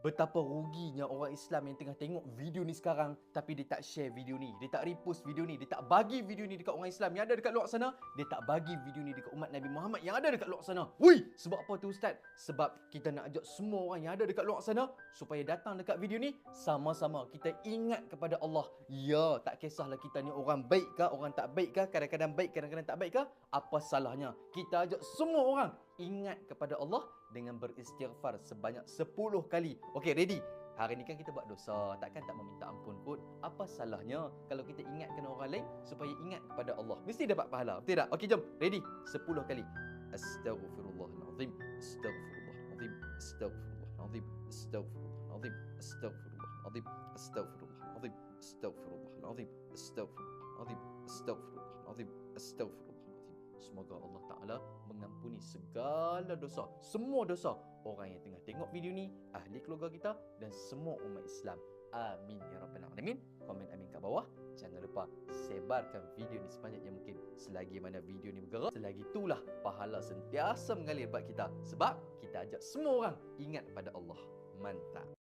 Betapa ruginya orang Islam yang tengah tengok video ni sekarang tapi dia tak share video ni, dia tak repost video ni, dia tak bagi video ni dekat orang Islam yang ada dekat luar sana, dia tak bagi video ni dekat umat Nabi Muhammad yang ada dekat luar sana. Wui, sebab apa tu Ustaz? Sebab kita nak ajak semua orang yang ada dekat luar sana supaya datang dekat video ni, sama-sama kita ingat kepada Allah. Ya, tak kisahlah kita ni orang baik ke, orang tak baik ke, kadang-kadang baik, kadang-kadang tak baik ke, apa salahnya kita ajak semua orang ingat kepada Allah dengan beristighfar sebanyak 10 kali. Okey, ready? Hari ni kan kita buat dosa, takkan tak meminta ampun kot. Apa salahnya kalau kita ingatkan orang lain supaya ingat kepada Allah? Mesti dapat pahala, betul tak? Okey, jom. Ready? 10 kali. Astaghfirullahalazim. Astaghfirullahalazim. Astaghfirullahalazim. Astaghfirullahalazim. Astaghfirullahalazim. Astaghfirullahalazim. Astaghfirullahalazim. Astaghfirullahalazim. Astaghfirullahalazim. Astaghfirullahalazim. Semoga Allah Ta'ala mengampuni segala dosa, semua dosa orang yang tengah tengok video ni, ahli keluarga kita dan semua umat Islam. Amin ya rabbal alamin. Komen amin kat bawah. Jangan lupa sebarkan video ni sebanyak yang mungkin. Selagi mana video ni bergerak, selagi itulah pahala sentiasa mengalir buat kita. Sebab kita ajak semua orang ingat pada Allah. Mantap.